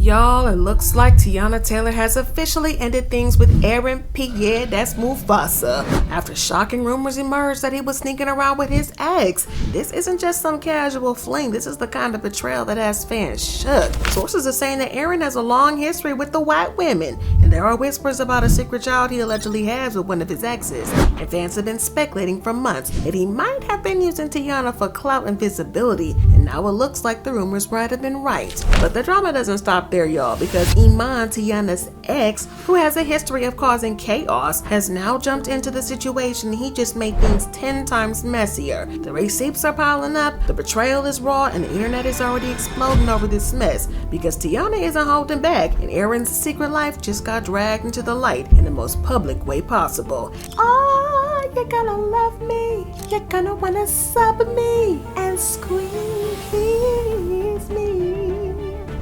Y'all, it looks like Teyana Taylor has officially ended things with Aaron Pierre, that's Mufasa, after shocking rumors emerged that he was sneaking around with his ex. This isn't just some casual fling, this is the kind of betrayal that has fans shook. Sources are saying that Aaron has a long history with the white women, and there are whispers about a secret child he allegedly has with one of his exes, and fans have been speculating for months that he might have been using Teyana for clout and visibility, and now it looks like the rumors might have been right. But the drama doesn't stop there, y'all, because Iman, Teyana's ex, who has a history of causing chaos, has now jumped into the situation. He just made things 10 times messier. The receipts are piling up, the betrayal is raw, and the internet is already exploding over this mess because Teyana isn't holding back, and Aaron's secret life just got dragged into the light in the most public way possible. Oh, you're gonna love me, you're gonna wanna sub me and squeeze me.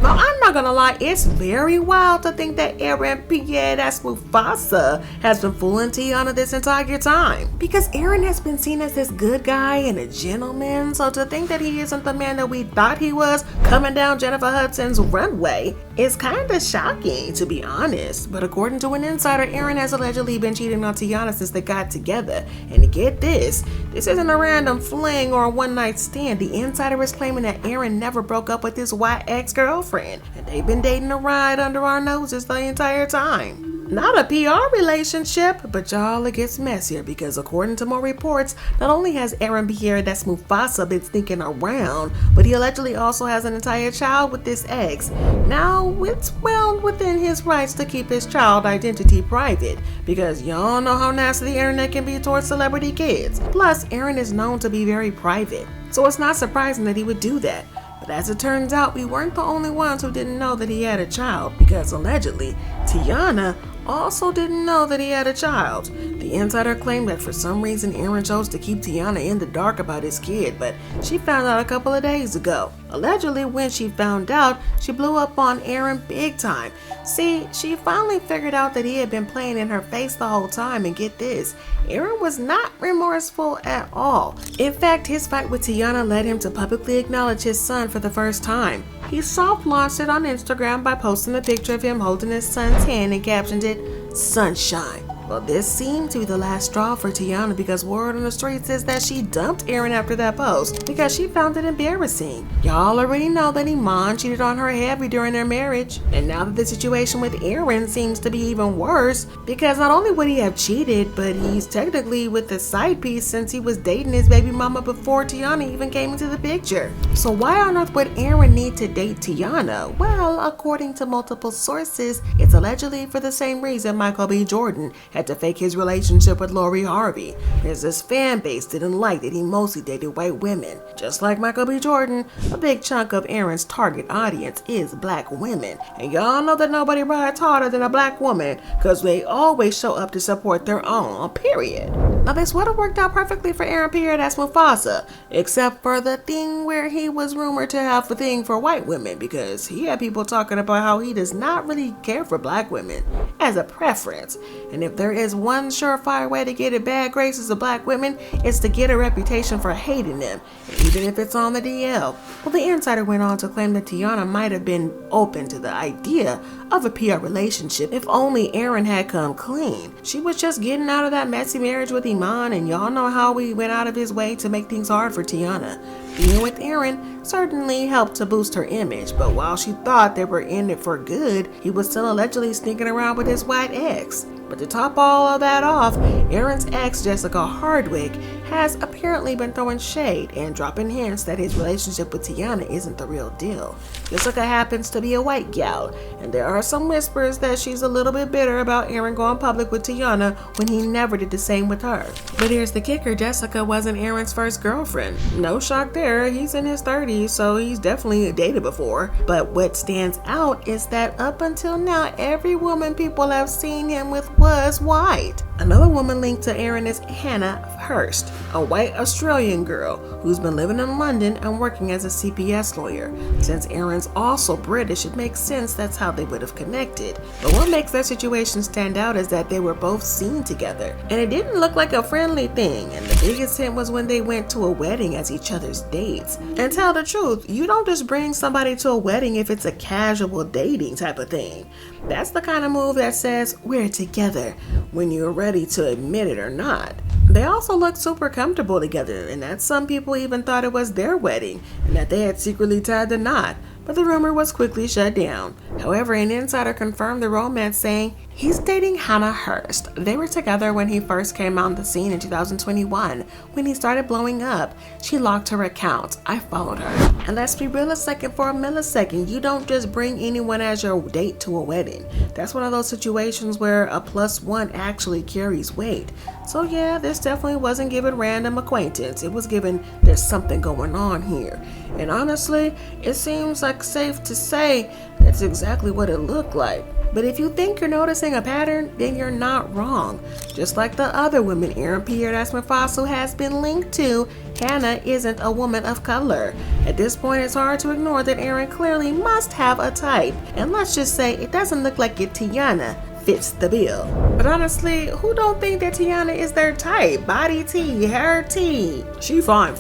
Now, I'm not gonna lie, it's very wild to think that Aaron Pierre, that's Mufasa, has been fooling Teyana this entire time. Because Aaron has been seen as this good guy and a gentleman, so to think that he isn't the man that we thought he was coming down Jennifer Hudson's runway is kind of shocking, to be honest. But according to an insider, Aaron has allegedly been cheating on Teyana since they got together. And to get this isn't a random fling or a one-night stand. The insider is claiming that Aaron never broke up with his white ex-girlfriend, and they've been dating a ride under our noses the entire time. Not a PR relationship, but y'all, it gets messier because according to more reports, not only has Aaron Pierre, that's Mufasa, been sneaking around, but he allegedly also has an entire child with this ex. Now, it's well within his rights to keep his child identity private because y'all know how nasty the internet can be towards celebrity kids. Plus, Aaron is known to be very private, so it's not surprising that he would do that. But as it turns out, we weren't the only ones who didn't know that he had a child because allegedly, Teyana also didn't know that he had a child. The insider claimed that for some reason Aaron chose to keep Teyana in the dark about his kid, but she found out a couple of days ago. Allegedly, when she found out, she blew up on Aaron big time. See, she finally figured out that he had been playing in her face the whole time, and get this, Aaron was not remorseful at all. In fact, his fight with Teyana led him to publicly acknowledge his son for the first time. He soft-launched it on Instagram by posting a picture of him holding his son's hand and captioned it, "Sunshine." Well, this seemed to be the last straw for Teyana because word on the streets is that she dumped Aaron after that post because she found it embarrassing. Y'all already know that Iman cheated on her heavy during their marriage, and now that the situation with Aaron seems to be even worse because not only would he have cheated, but he's technically with a side piece since he was dating his baby mama before Teyana even came into the picture. So why on earth would Aaron need to date Teyana? Well, according to multiple sources, it's allegedly for the same reason Michael B. Jordan had to fake his relationship with Lori Harvey, because his fan base didn't like that he mostly dated white women. Just like Michael B. Jordan, a big chunk of Aaron's target audience is black women, and y'all know that nobody rides harder than a black woman because they always show up to support their own, period. Now this would have worked out perfectly for Aaron Pierre, that's Mufasa, except for the thing where he was rumored to have a thing for white women because he had people talking about how he does not really care for black women as a preference, and if there is one surefire way to get in bad graces of black women, it's to get a reputation for hating them, even if it's on the DL. Well, the insider went on to claim that Teyana might have been open to the idea of a PR relationship if only Aaron had come clean. She was just getting out of that messy marriage with Iman, and y'all know how he went out of his way to make things hard for Teyana. Being with Aaron certainly helped to boost her image, but while she thought they were in it for good, he was still allegedly sneaking around with his white ex. But to top all of that off, Aaron's ex, Jessica Hardwick, has apparently been throwing shade and dropping hints that his relationship with Teyana isn't the real deal. Jessica happens to be a white gal, and there are some whispers that she's a little bit bitter about Aaron going public with Teyana when he never did the same with her. But here's the kicker, Jessica wasn't Aaron's first girlfriend. No shock there, he's in his 30s, so he's definitely dated before. But what stands out is that up until now, every woman people have seen him with was white. Another woman linked to Aaron is Hannah Hurst, a white Australian girl who's been living in London and working as a CPS lawyer. Since Aaron's also British, it makes sense that's how they would have connected. But what makes their situation stand out is that they were both seen together, and it didn't look like a friendly thing, and the biggest hint was when they went to a wedding as each other's dates. And tell the the truth, you don't just bring somebody to a wedding if it's a casual dating type of thing. That's the kind of move that says we're together when you're ready to admit it or not. They also looked super comfortable together, and that some people even thought it was their wedding and that they had secretly tied the knot. But the rumor was quickly shut down. However, an insider confirmed the romance, saying he's dating Hannah Hurst. They were together when he first came on the scene in 2021. When he started blowing up, she locked her account. I followed her. And let's be real for a millisecond. You don't just bring anyone as your date to a wedding. That's one of those situations where a +1 actually carries weight. So yeah, this definitely wasn't given random acquaintance. It was given there's something going on here. And honestly, it seems like safe to say that's exactly what it looked like. But if you think you're noticing a pattern, then you're not wrong. Just like the other women Aaron Pierre has been linked to, Hannah isn't a woman of color. At this point, it's hard to ignore that Aaron clearly must have a type. And let's just say it doesn't look like Teyana fits the bill. But honestly, who don't think that Teyana is their type? Body T, hair T. She fine.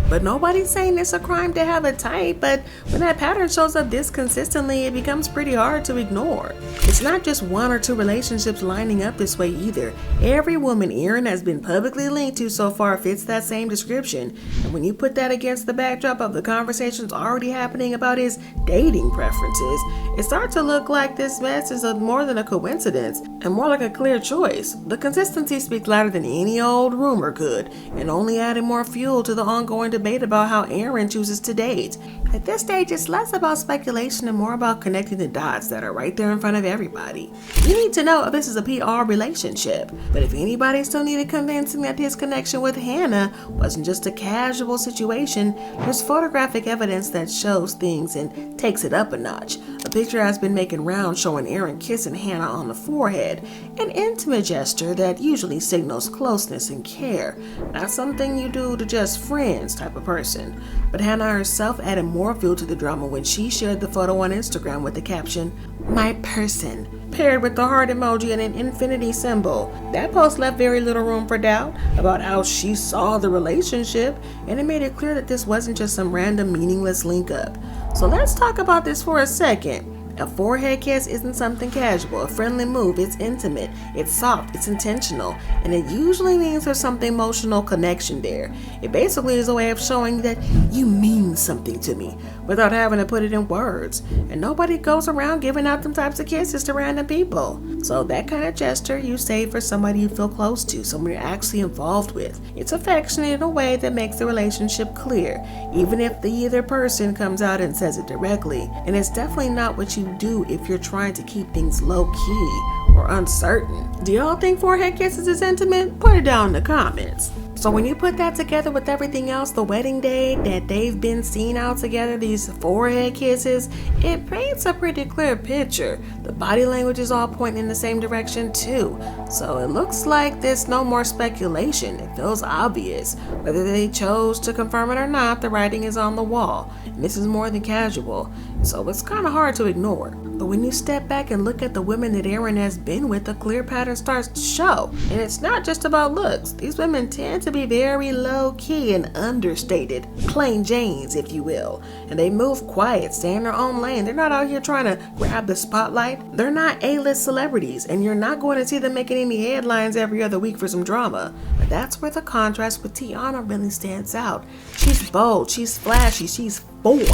But nobody's saying it's a crime to have a type, but when that pattern shows up this consistently, it becomes pretty hard to ignore. It's not just one or two relationships lining up this way either. Every woman Aaron has been publicly linked to so far fits that same description. And when you put that against the backdrop of the conversations already happening about his dating preferences, it starts to look like this mess is more than a coincidence and more like a clear choice. The consistency speaks louder than any old rumor could, and only adding more fuel to the ongoing debate about how Aaron chooses to date. At this stage, it's less about speculation and more about connecting the dots that are right there in front of everybody. You need to know if this is a PR relationship, but if anybody still needed convincing that his connection with Hannah wasn't just a casual situation, there's photographic evidence that shows things and takes it up a notch. A picture has been making rounds showing Aaron kissing Hannah on the forehead, an intimate gesture that usually signals closeness and care, not something you do to just friends type of person. But Hannah herself added more fuel to the drama when she shared the photo on Instagram with the caption, "My person," paired with the heart emoji and an infinity symbol. That post left very little room for doubt about how she saw the relationship, and it made it clear that this wasn't just some random meaningless link up. So let's talk about this for a second. A forehead kiss isn't something casual, a friendly move. It's intimate, it's soft, it's intentional, and it usually means there's some emotional connection there. It basically is a way of showing that you mean something to me without having to put it in words. And nobody goes around giving out them types of kisses to random people. So that kind of gesture you save for somebody you feel close to, someone you're actually involved with. It's affectionate in a way that makes the relationship clear, even if the other person comes out and says it directly. And it's definitely not what you do if you're trying to keep things low key or uncertain. Do y'all think forehead kisses is intimate? Put it down in the comments. So when you put that together with everything else, the wedding day that they've been seen out together, these forehead kisses, it paints a pretty clear picture. The body language is all pointing in the same direction too. So it looks like there's no more speculation. It feels obvious. Whether they chose to confirm it or not, the writing is on the wall. And this is more than casual. So it's kind of hard to ignore. But when you step back and look at the women that Aaron has been with, a clear pattern starts to show. And it's not just about looks. These women tend to be very low-key and understated, plain Janes, if you will. And they move quiet, stay in their own lane. They're not out here trying to grab the spotlight. They're not A-list celebrities, and you're not going to see them making any headlines every other week for some drama. But that's where the contrast with Teyana really stands out. She's bold, she's flashy, she's foreign.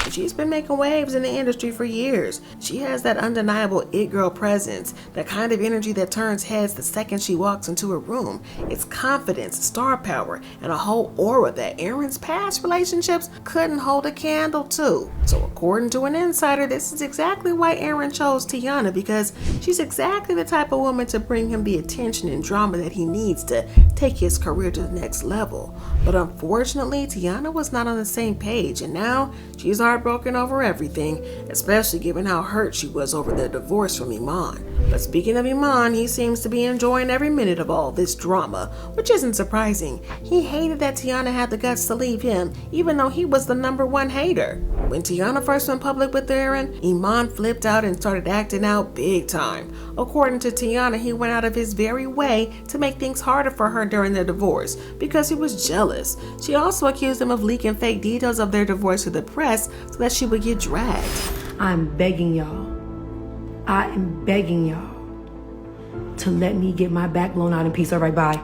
She's been making waves in the industry for years. She has that undeniable it girl presence, that kind of energy that turns heads the second she walks into a room. It's confidence, star power, and a whole aura that Aaron's past relationships couldn't hold a candle to. So according to an insider, this is exactly why Aaron chose Teyana, because she's exactly the type of woman to bring him the attention and drama that he needs to take his career to the next level. But unfortunately, Teyana was not on the same page, and now she's heartbroken over everything, especially given how hurt she was over the divorce from Iman. But speaking of Iman, he seems to be enjoying every minute of all this drama, which isn't surprising. He hated that Teyana had the guts to leave him, even though he was the #1 hater. When Teyana first went public with Aaron, Iman flipped out and started acting out big time. According to Teyana, he went out of his very way to make things harder for her during their divorce because he was jealous. She also accused him of leaking fake details of their divorce to the press so that she would get dragged. I'm begging y'all. I am begging y'all to let me get my back blown out in peace. All right, bye.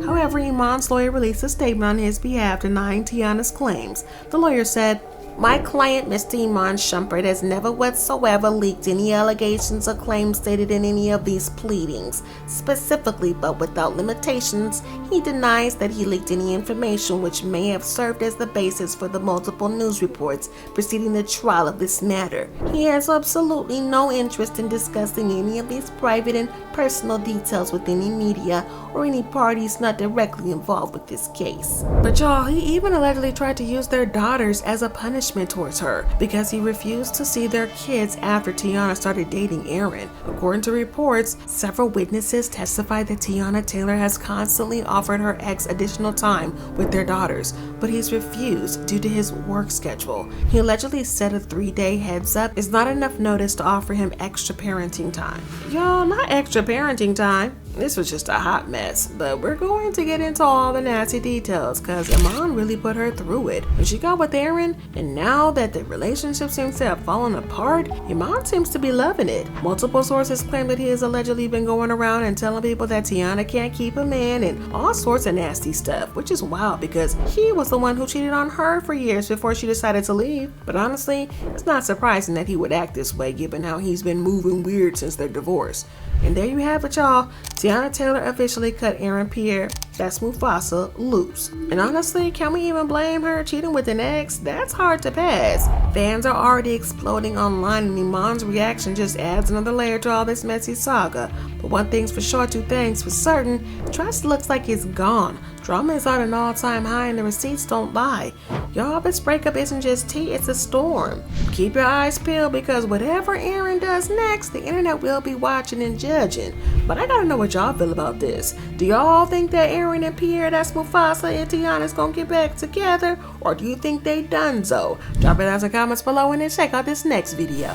However, Iman's lawyer released a statement on his behalf denying Teyana's claims. The lawyer said, "My client, Mr. Iman Shumpert, has never whatsoever leaked any allegations or claims stated in any of these pleadings. Specifically, but without limitations, he denies that he leaked any information which may have served as the basis for the multiple news reports preceding the trial of this matter. He has absolutely no interest in discussing any of these private and personal details with any media or any parties not directly involved with this case." But y'all, he even allegedly tried to use their daughters as a punishment towards her because he refused to see their kids after Teyana started dating Aaron. According to reports, several witnesses testified that Teyana Taylor has constantly offered her ex additional time with their daughters, but he's refused due to his work schedule. He allegedly said a 3-day heads up is not enough notice to offer him extra parenting time. Y'all, not extra parenting time. This was just a hot mess, but we're going to get into all the nasty details because Iman really put her through it. When she got with Aaron, and now that the relationship seems to have fallen apart, Iman seems to be loving it. Multiple sources claim that he has allegedly been going around and telling people that Teyana can't keep a man and all sorts of nasty stuff, which is wild because he was the one who cheated on her for years before she decided to leave. But honestly, it's not surprising that he would act this way given how he's been moving weird since their divorce. And there you have it, y'all. Teyana Taylor officially cut Aaron Pierre, that's Mufasa, loose. And honestly, can we even blame her cheating with an ex? That's hard to pass. Fans are already exploding online, and Iman's reaction just adds another layer to all this messy saga. But one thing's for sure, two things for certain. Trust looks like it's gone. Drama is at an all-time high and the receipts don't lie. Y'all, this breakup isn't just tea, it's a storm. Keep your eyes peeled because whatever Aaron does next, the internet will be watching and judging. But I gotta know what y'all feel about this. Do y'all think that Aaron and Pierre, that's Mufasa, and Teyana is gonna get back together? Or do you think they done so? Drop it down in the comments below and then check out this next video.